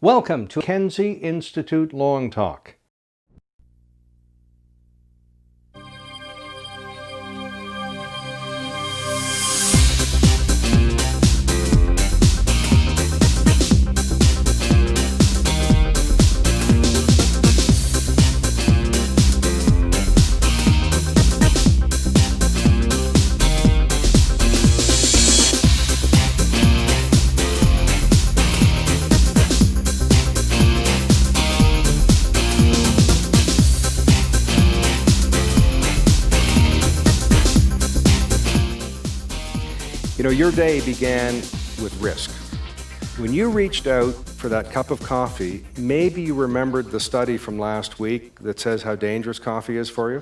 Welcome to Mackenzie Institute Long Talk. You know, your day began with risk. When you reached out for that cup of coffee, maybe you remembered the study from last week that says how dangerous coffee is for you.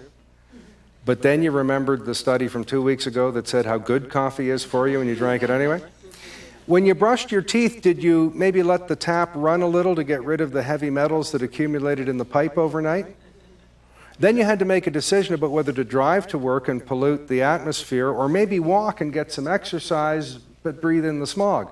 But then you remembered the study from 2 weeks ago that said how good coffee is for you and you drank it anyway. When you brushed your teeth, did you maybe let the tap run a little to get rid of the heavy metals that accumulated in the pipe overnight? Then you had to make a decision about whether to drive to work and pollute the atmosphere, or maybe walk and get some exercise but breathe in the smog.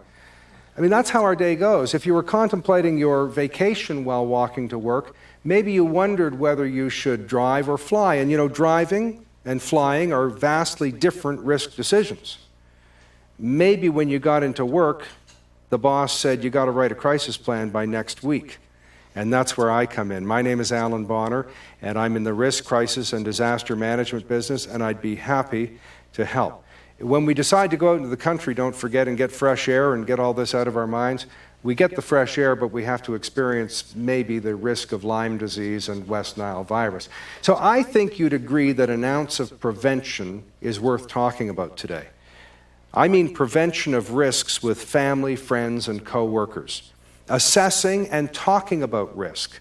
I mean, that's how our day goes. If you were contemplating your vacation while walking to work, maybe you wondered whether you should drive or fly. And you know, driving and flying are vastly different risk decisions. Maybe when you got into work, the boss said you got to write a crisis plan by next week. And that's where I come in. My name is Allan Bonner, and I'm in the risk, crisis, and disaster management business, and I'd be happy to help. When we decide to go out into the country, don't forget and get fresh air and get all this out of our minds. We get the fresh air, but we have to experience maybe the risk of Lyme disease and West Nile virus. So I think you'd agree that an ounce of prevention is worth talking about today. I mean prevention of risks with family, friends, and co-workers. Assessing and talking about risk,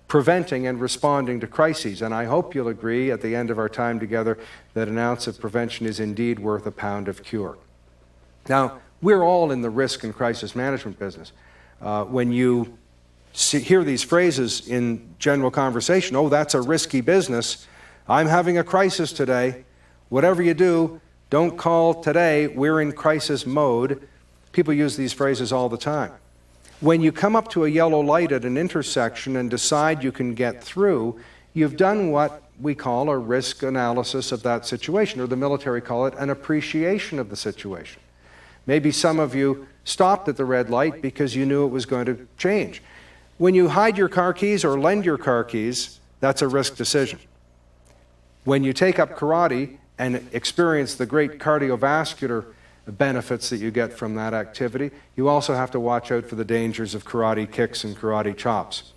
preventing and responding to crises. And I hope you'll agree at the end of our time together that an ounce of prevention is indeed worth a pound of cure. Now, we're all in the risk and crisis management business. When you hear these phrases in general conversation, oh, that's a risky business, I'm having a crisis today, whatever you do, don't call today, we're in crisis mode. People use these phrases all the time. When you come up to a yellow light at an intersection and decide you can get through, you've done what we call a risk analysis of that situation, or the military call it an appreciation of the situation. Maybe some of you stopped at the red light because you knew it was going to change. When you hide your car keys or lend your car keys, that's a risk decision. When you take up karate and experience the great cardiovascular benefits that you get from that activity, you also have to watch out for the dangers of karate kicks and karate chops.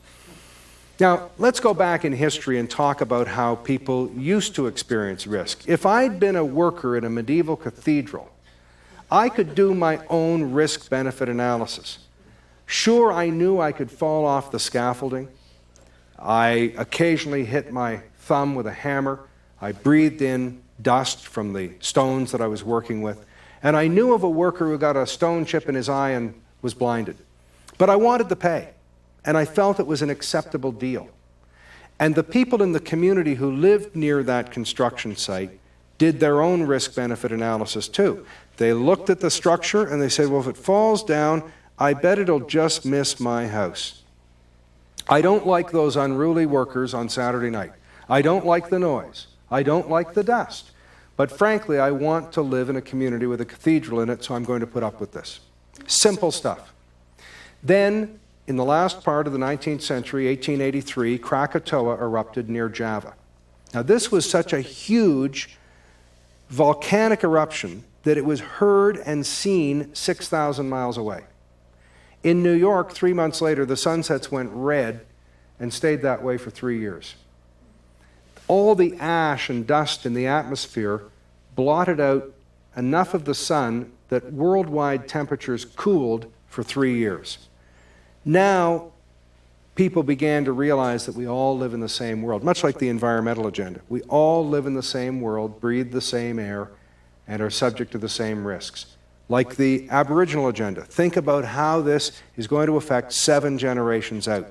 Now, let's go back in history and talk about how people used to experience risk. If I'd been a worker in a medieval cathedral, I could do my own risk-benefit analysis. Sure, I knew I could fall off the scaffolding. I occasionally hit my thumb with a hammer. I breathed in dust from the stones that I was working with. And I knew of a worker who got a stone chip in his eye and was blinded. But I wanted the pay, and I felt it was an acceptable deal. And the people in the community who lived near that construction site did their own risk-benefit analysis too. They looked at the structure and they said, well, if it falls down, I bet it'll just miss my house. I don't like those unruly workers on Saturday night. I don't like the noise. I don't like the dust. But frankly, I want to live in a community with a cathedral in it, so I'm going to put up with this. Simple stuff. Then, in the last part of the 19th century, 1883, Krakatoa erupted near Java. Now, this was such a huge volcanic eruption that it was heard and seen 6,000 miles away. In New York, 3 months later, the sunsets went red and stayed that way for 3 years. All the ash and dust in the atmosphere blotted out enough of the sun that worldwide temperatures cooled for 3 years. Now, people began to realize that we all live in the same world, much like the environmental agenda. We all live in the same world, breathe the same air, and are subject to the same risks. Like the Aboriginal agenda, think about how this is going to affect 7 generations out.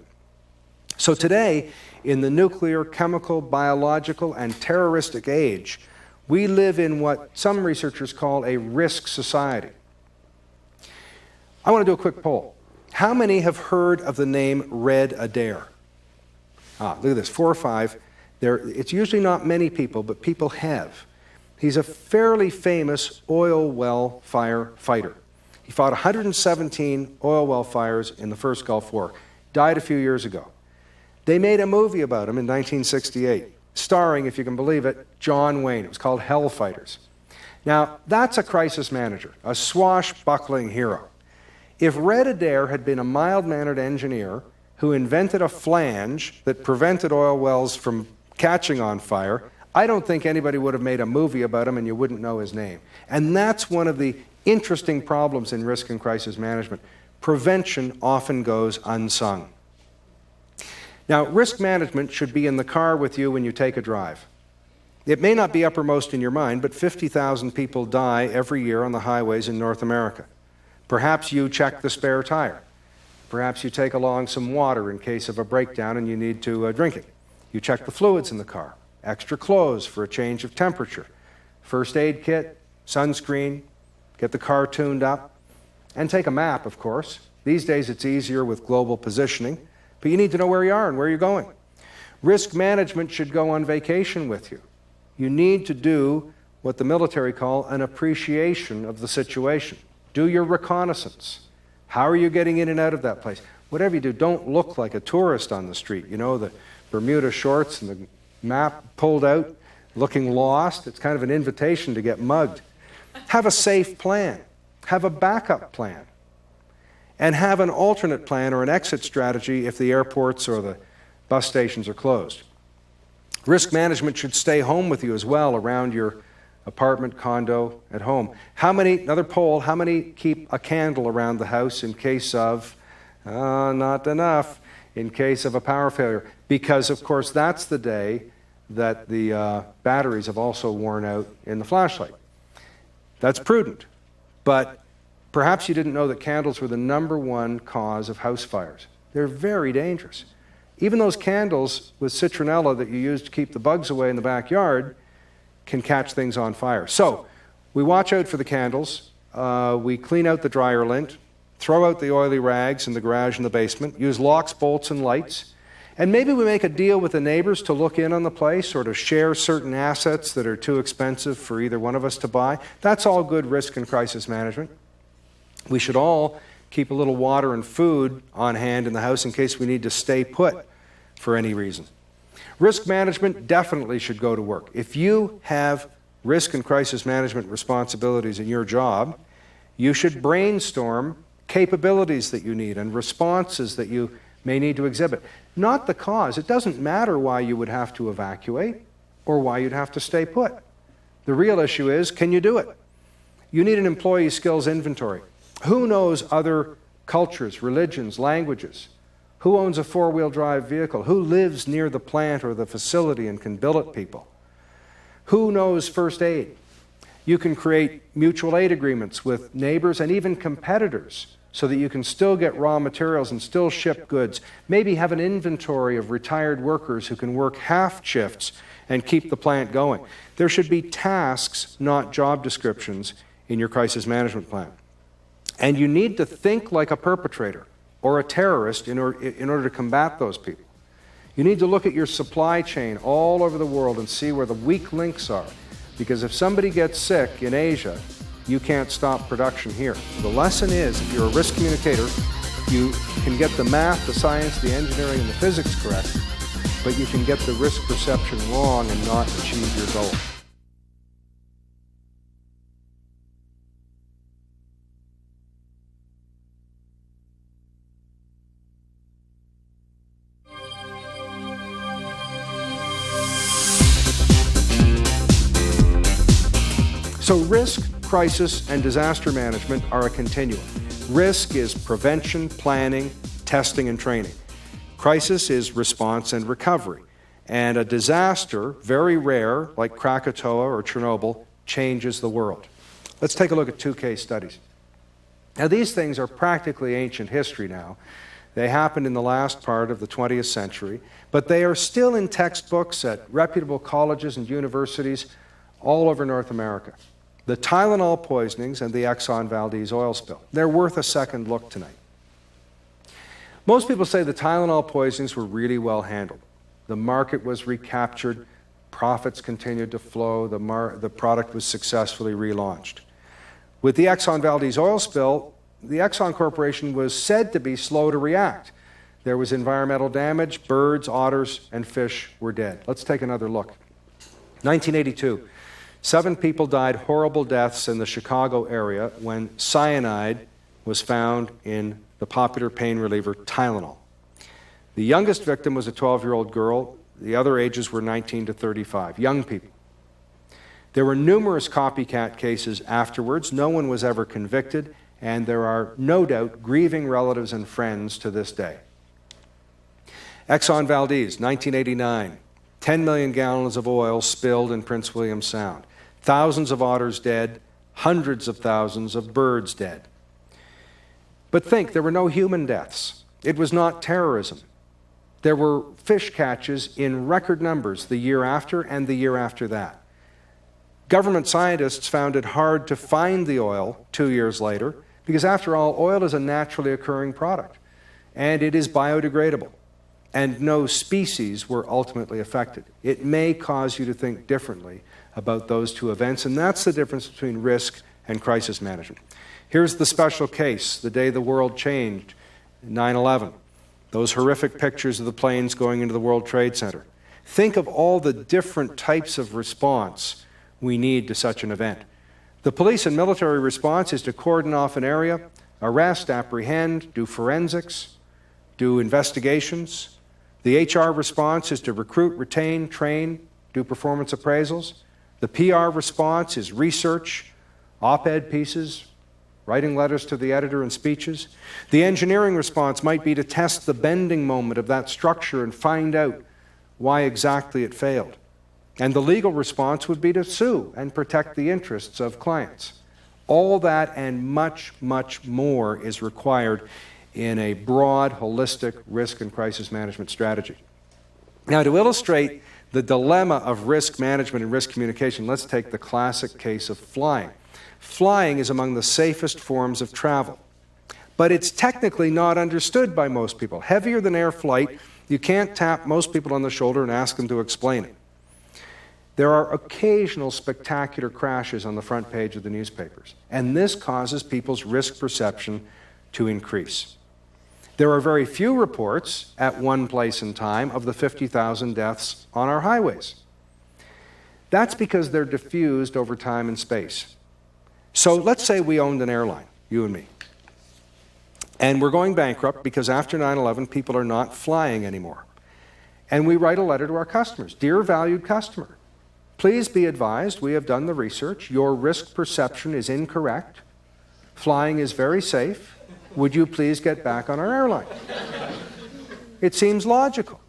So today, in the nuclear, chemical, biological, and terroristic age, we live in what some researchers call a risk society. I want to do a quick poll. How many have heard of the name Red Adair? Look at this, 4 or 5. It's usually not many people, but people have. He's a fairly famous oil well firefighter. He fought 117 oil well fires in the first Gulf War. Died a few years ago. They made a movie about him in 1968, starring, if you can believe it, John Wayne. It was called Hellfighters. Now, that's a crisis manager, a swashbuckling hero. If Red Adair had been a mild-mannered engineer who invented a flange that prevented oil wells from catching on fire, I don't think anybody would have made a movie about him and you wouldn't know his name. And that's one of the interesting problems in risk and crisis management. Prevention often goes unsung. Now, risk management should be in the car with you when you take a drive. It may not be uppermost in your mind, but 50,000 people die every year on the highways in North America. Perhaps you check the spare tire. Perhaps you take along some water in case of a breakdown and you need to drink it. You check the fluids in the car, extra clothes for a change of temperature, first aid kit, sunscreen, get the car tuned up, and take a map, of course. These days it's easier with global positioning, but you need to know where you are and where you're going. Risk management should go on vacation with you. You need to do what the military call an appreciation of the situation. Do your reconnaissance. How are you getting in and out of that place? Whatever you do, don't look like a tourist on the street. You know, the Bermuda shorts and the map pulled out, looking lost. It's kind of an invitation to get mugged. Have a safe plan. Have a backup plan. And have an alternate plan or an exit strategy if the airports or the bus stations are closed. Risk management should stay home with you as well, around your apartment, condo, at home. Another poll, how many keep a candle around the house in case of, not enough, in case of a power failure? Because, of course, that's the day that the batteries have also worn out in the flashlight. That's prudent. But perhaps you didn't know that candles were the #1 cause of house fires. They're very dangerous. Even those candles with citronella that you use to keep the bugs away in the backyard can catch things on fire. So we watch out for the candles. We clean out the dryer lint, throw out the oily rags in the garage and the basement, use locks, bolts, and lights. And maybe we make a deal with the neighbors to look in on the place or to share certain assets that are too expensive for either one of us to buy. That's all good risk and crisis management. We should all keep a little water and food on hand in the house in case we need to stay put for any reason. Risk management definitely should go to work. If you have risk and crisis management responsibilities in your job, you should brainstorm capabilities that you need and responses that you may need to exhibit. Not the cause. It doesn't matter why you would have to evacuate or why you'd have to stay put. The real issue is, can you do it? You need an employee skills inventory. Who knows other cultures, religions, languages? Who owns a four-wheel drive vehicle? Who lives near the plant or the facility and can billet people? Who knows first aid? You can create mutual aid agreements with neighbors and even competitors so that you can still get raw materials and still ship goods. Maybe have an inventory of retired workers who can work half shifts and keep the plant going. There should be tasks, not job descriptions, in your crisis management plan. And you need to think like a perpetrator or a terrorist in order to combat those people. You need to look at your supply chain all over the world and see where the weak links are. Because if somebody gets sick in Asia, you can't stop production here. The lesson is, if you're a risk communicator, you can get the math, the science, the engineering, and the physics correct, but you can get the risk perception wrong and not achieve your goal. So risk, crisis, and disaster management are a continuum. Risk is prevention, planning, testing, and training. Crisis is response and recovery. And a disaster, very rare, like Krakatoa or Chernobyl, changes the world. Let's take a look at 2 case studies. Now, these things are practically ancient history now. They happened in the last part of the 20th century, but they are still in textbooks at reputable colleges and universities all over North America. The Tylenol poisonings and the Exxon Valdez oil spill. They're worth a second look tonight. Most people say the Tylenol poisonings were really well handled. The market was recaptured, profits continued to flow, the product was successfully relaunched. With the Exxon Valdez oil spill, the Exxon Corporation was said to be slow to react. There was environmental damage, birds, otters, and fish were dead. Let's take another look. 1982, 7 people died horrible deaths in the Chicago area when cyanide was found in the popular pain reliever Tylenol. The youngest victim was a 12-year-old girl. The other ages were 19 to 35, young people. There were numerous copycat cases afterwards. No one was ever convicted, and there are no doubt grieving relatives and friends to this day. Exxon Valdez, 1989, 10 million gallons of oil spilled in Prince William Sound. Thousands of otters dead, hundreds of thousands of birds dead. But think, there were no human deaths. It was not terrorism. There were fish catches in record numbers the year after and the year after that. Government scientists found it hard to find the oil 2 years later because, after all, oil is a naturally occurring product and it is biodegradable, and no species were ultimately affected. It may cause you to think differently about those two events, and that's the difference between risk and crisis management. Here's the special case, the day the world changed, 9/11. Those horrific pictures of the planes going into the World Trade Center. Think of all the different types of response we need to such an event. The police and military response is to cordon off an area, arrest, apprehend, do forensics, do investigations. The HR response is to recruit, retain, train, do performance appraisals. The PR response is research, op-ed pieces, writing letters to the editor and speeches. The engineering response might be to test the bending moment of that structure and find out why exactly it failed. And the legal response would be to sue and protect the interests of clients. All that and much, much more is required in a broad, holistic risk and crisis management strategy. Now, to illustrate the dilemma of risk management and risk communication, let's take the classic case of flying. Flying is among the safest forms of travel, but it's technically not understood by most people. Heavier than air flight, you can't tap most people on the shoulder and ask them to explain it. There are occasional spectacular crashes on the front page of the newspapers, and this causes people's risk perception to increase. There are very few reports at one place in time of the 50,000 deaths on our highways. That's because they're diffused over time and space. So let's say we owned an airline, you and me, and we're going bankrupt because after 9/11 people are not flying anymore. And we write a letter to our customers. Dear valued customer, please be advised we have done the research. Your risk perception is incorrect. Flying is very safe. Would you please get back on our airline? It seems logical.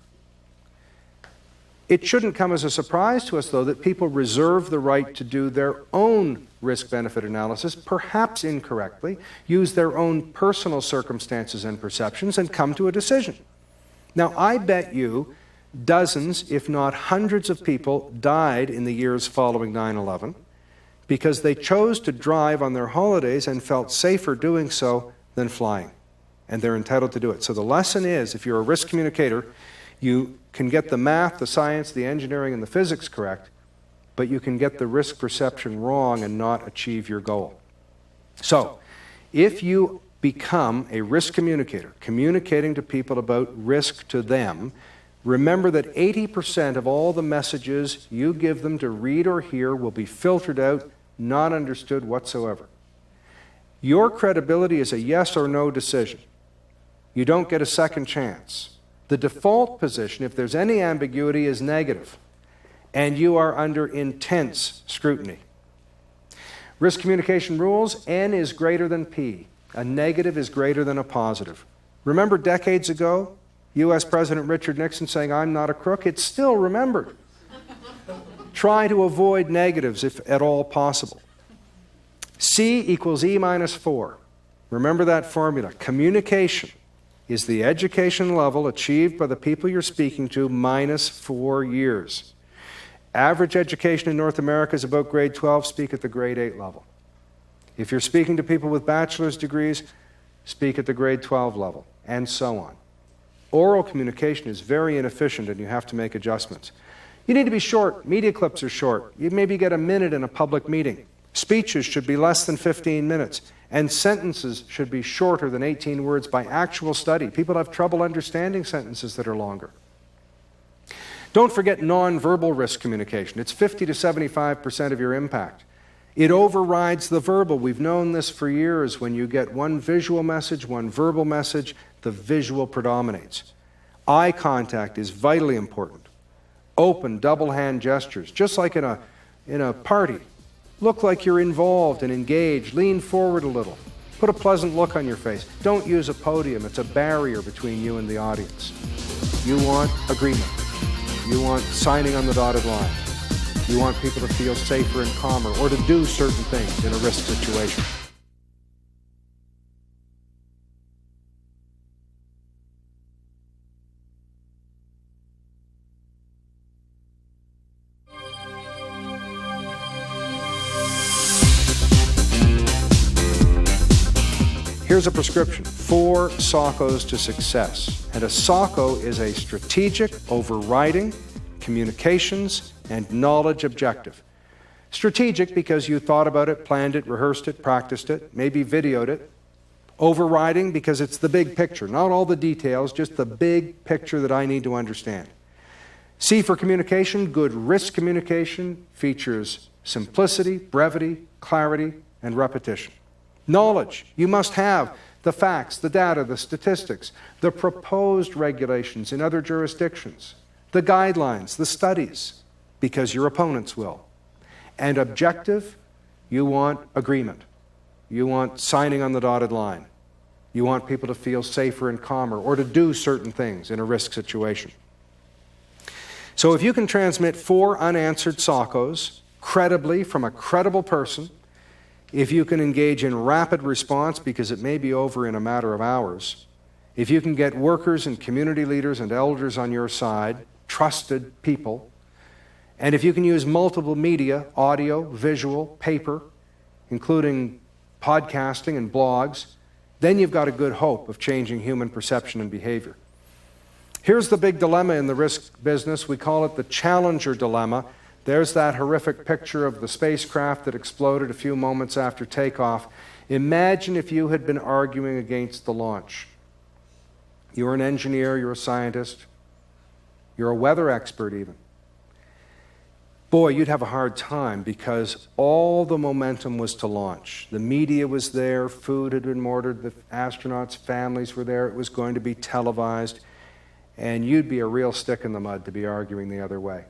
It shouldn't come as a surprise to us, though, that people reserve the right to do their own risk-benefit analysis, perhaps incorrectly, use their own personal circumstances and perceptions, and come to a decision. Now, I bet you dozens, if not hundreds of people died in the years following 9/11 because they chose to drive on their holidays and felt safer doing so than flying. And they're entitled to do it. So the lesson is, if you're a risk communicator, you can get the math, the science, the engineering, and the physics correct, but you can get the risk perception wrong and not achieve your goal. So, if you become a risk communicator, communicating to people about risk to them, remember that 80% of all the messages you give them to read or hear will be filtered out, not understood whatsoever. Your credibility is a yes or no decision. You don't get a second chance. The default position, if there's any ambiguity, is negative, and you are under intense scrutiny. Risk communication rules, N is greater than P. A negative is greater than a positive. Remember decades ago, U.S. President Richard Nixon saying, "I'm not a crook"? It's still remembered. Try to avoid negatives if at all possible. C equals E minus 4. Remember that formula. Communication is the education level achieved by the people you're speaking to minus 4 years. Average education in North America is about grade 12. Speak at the grade 8 level. If you're speaking to people with bachelor's degrees, speak at the grade 12 level, and so on. Oral communication is very inefficient and you have to make adjustments. You need to be short. Media clips are short. You maybe get a minute in a public meeting. Speeches should be less than 15 minutes. And sentences should be shorter than 18 words by actual study. People have trouble understanding sentences that are longer. Don't forget nonverbal risk communication. It's 50 to 75% of your impact. It overrides the verbal. We've known this for years. When you get one visual message, one verbal message, the visual predominates. Eye contact is vitally important. Open, double hand gestures, just like in a party. Look like you're involved and engaged. Lean forward a little. Put a pleasant look on your face. Don't use a podium. It's a barrier between you and the audience. You want agreement. You want signing on the dotted line. You want people to feel safer and calmer or to do certain things in a risk situation. Here's a prescription, 4 SOCOs to success. And a SOCO is a strategic, overriding, communications, and knowledge objective. Strategic because you thought about it, planned it, rehearsed it, practiced it, maybe videoed it. Overriding because it's the big picture, not all the details, just the big picture that I need to understand. C for communication, good risk communication features simplicity, brevity, clarity, and repetition. Knowledge, you must have the facts, the data, the statistics, the proposed regulations in other jurisdictions, the guidelines, the studies, because your opponents will. And objective, you want agreement. You want signing on the dotted line. You want people to feel safer and calmer or to do certain things in a risk situation. So if you can transmit 4 unanswered SOCOs credibly from a credible person, if you can engage in rapid response because it may be over in a matter of hours, if you can get workers and community leaders and elders on your side, trusted people, and if you can use multiple media, audio, visual, paper, including podcasting and blogs, then you've got a good hope of changing human perception and behavior. Here's the big dilemma in the risk business. We call it the challenger dilemma. There's that horrific picture of the spacecraft that exploded a few moments after takeoff. Imagine if you had been arguing against the launch. You're an engineer, you're a scientist, you're a weather expert even. Boy, you'd have a hard time because all the momentum was to launch. The media was there, food had been ordered, the astronauts' families were there, it was going to be televised, and you'd be a real stick in the mud to be arguing the other way.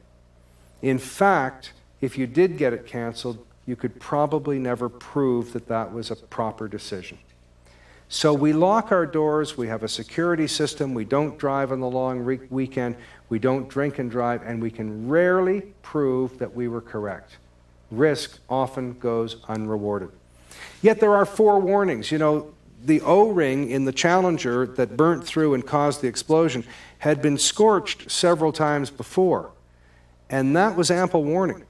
In fact, if you did get it canceled, you could probably never prove that that was a proper decision. So we lock our doors, we have a security system, we don't drive on the long weekend, we don't drink and drive, and we can rarely prove that we were correct. Risk often goes unrewarded. Yet there are 4 warnings. You know, the O-ring in the Challenger that burnt through and caused the explosion had been scorched several times before. And that was ample warning.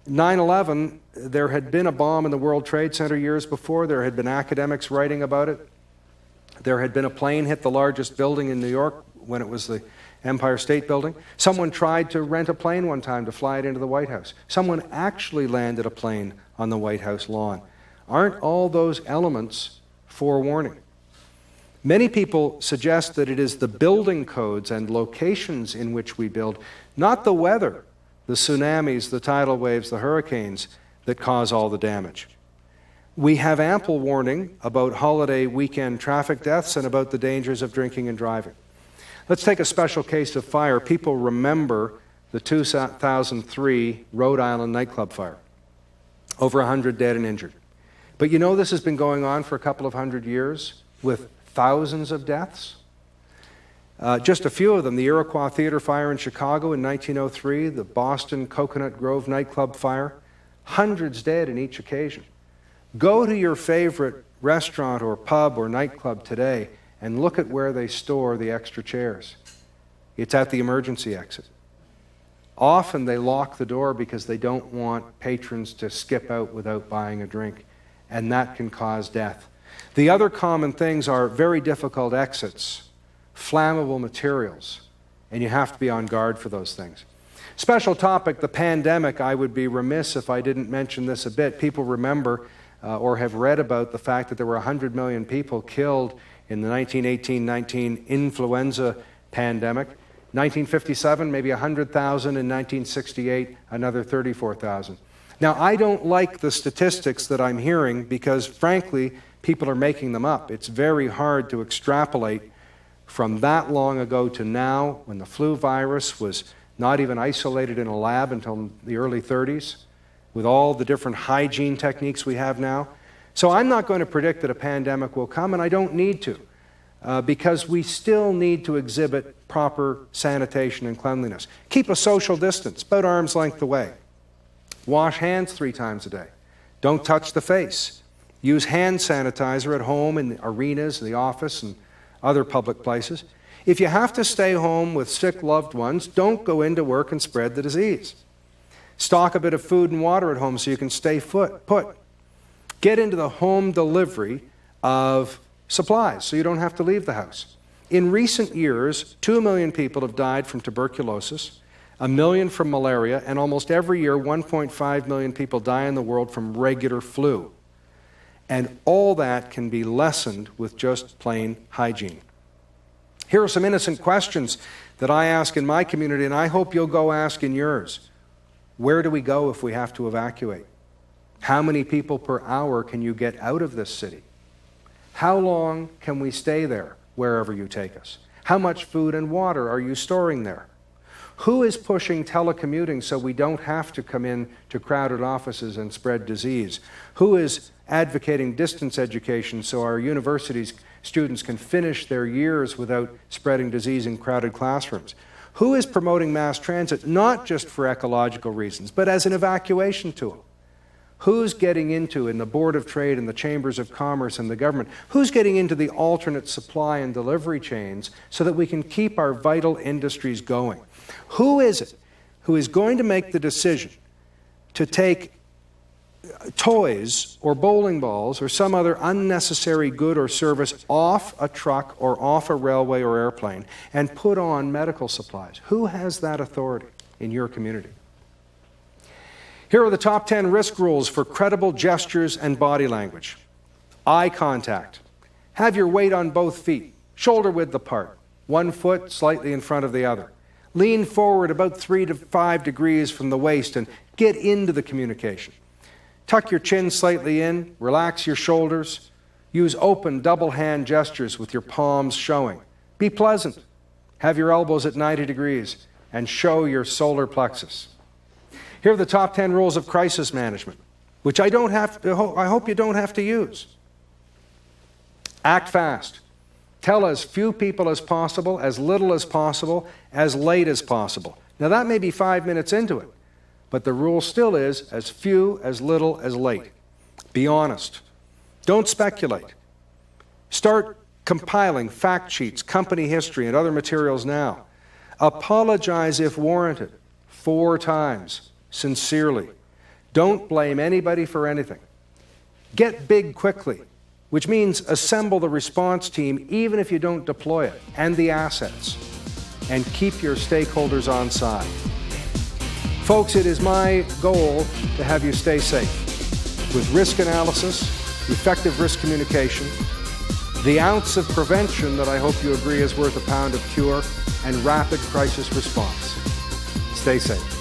9/11, there had been a bomb in the World Trade Center years before. There had been academics writing about it. There had been a plane hit the largest building in New York when it was the Empire State Building. Someone tried to rent a plane one time to fly it into the White House. Someone actually landed a plane on the White House lawn. Aren't all those elements forewarning? Many people suggest that it is the building codes and locations in which we build, not the weather, the tsunamis, the tidal waves, the hurricanes, that cause all the damage. We have ample warning about holiday weekend traffic deaths and about the dangers of drinking and driving. Let's take a special case of fire. People remember the 2003 Rhode Island nightclub fire. Over 100 dead and injured. But you know this has been going on for a couple of hundred years with thousands of deaths. Just a few of them, the Iroquois Theater fire in Chicago in 1903, the Boston Coconut Grove nightclub fire, hundreds dead in each occasion. Go to your favorite restaurant or pub or nightclub today and look at where they store the extra chairs. It's at the emergency exit. Often they lock the door because they don't want patrons to skip out without buying a drink, and that can cause death. The other common things are very difficult exits flammable materials, and you have to be on guard for those things. Special topic, the pandemic. I would be remiss if I didn't mention this a bit. People remember or have read about the fact that there were 100 million people killed in the 1918-19 influenza pandemic. 1957, maybe 100,000. In 1968, another 34,000. Now, I don't like the statistics that I'm hearing because, frankly, people are making them up. It's very hard to extrapolate from that long ago to now, when the flu virus was not even isolated in a lab until the early 30s, with all the different hygiene techniques we have now. So I'm not going to predict that a pandemic will come, and I don't need to, because we still need to exhibit proper sanitation and cleanliness. Keep a social distance, about arm's length away. Wash hands 3 times a day. Don't touch the face. Use hand sanitizer at home, in the arenas, the office, and other public places. If you have to stay home with sick loved ones, don't go into work and spread the disease. Stock a bit of food and water at home so you can stay put. Get into the home delivery of supplies so you don't have to leave the house. In recent years, 2 million people have died from tuberculosis, 1 million from malaria, and almost every year 1.5 million people die in the world from regular flu. And all that can be lessened with just plain hygiene. Here are some innocent questions that I ask in my community, and I hope you'll go ask in yours. Where do we go if we have to evacuate? How many people per hour can you get out of this city? How long can we stay there, wherever you take us? How much food and water are you storing there? Who is pushing telecommuting so we don't have to come in to crowded offices and spread disease? Who is advocating distance education so our universities students can finish their years without spreading disease in crowded classrooms? Who is promoting mass transit, not just for ecological reasons, but as an evacuation tool? Who's getting into, in the Board of Trade and the Chambers of Commerce and the government, who's getting into the alternate supply and delivery chains so that we can keep our vital industries going? Who is it who is going to make the decision to take toys or bowling balls or some other unnecessary good or service off a truck or off a railway or airplane and put on medical supplies? Who has that authority in your community? Here are the top 10 risk rules for credible gestures and body language. Eye contact. Have your weight on both feet, shoulder width apart, 1 foot slightly in front of the other. Lean forward about 3 to 5 degrees from the waist and get into the communication. Tuck your chin slightly in, relax your shoulders. Use open double hand gestures with your palms showing. Be pleasant. Have your elbows at 90 degrees and show your solar plexus. Here are the top 10 rules of crisis management, which I hope you don't have to use. Act fast. Tell as few people as possible, as little as possible, as late as possible. Now that may be 5 minutes into it, but the rule still is as few, as little, as late. Be honest. Don't speculate. Start compiling fact sheets, company history, and other materials now. Apologize if warranted, 4 times, sincerely. Don't blame anybody for anything. Get big quickly, which means assemble the response team even if you don't deploy it, and the assets, and keep your stakeholders on side. Folks, it is my goal to have you stay safe with risk analysis, effective risk communication, the ounce of prevention that I hope you agree is worth a pound of cure, and rapid crisis response. Stay safe.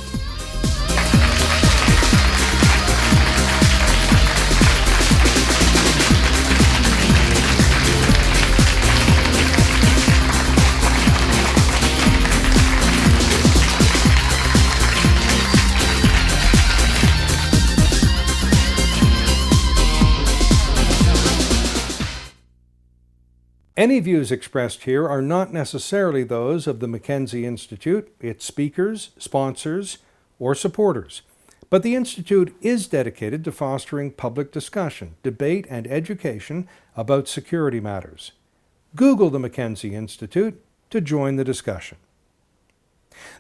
Any views expressed here are not necessarily those of the Mackenzie Institute, its speakers, sponsors, or supporters, but the Institute is dedicated to fostering public discussion, debate, and education about security matters. Google the Mackenzie Institute to join the discussion.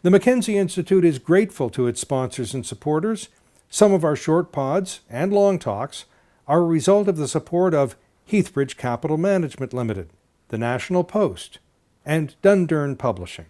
The Mackenzie Institute is grateful to its sponsors and supporters. Some of our short pods and long talks are a result of the support of Heathbridge Capital Management Limited, the National Post, and Dundurn Publishing.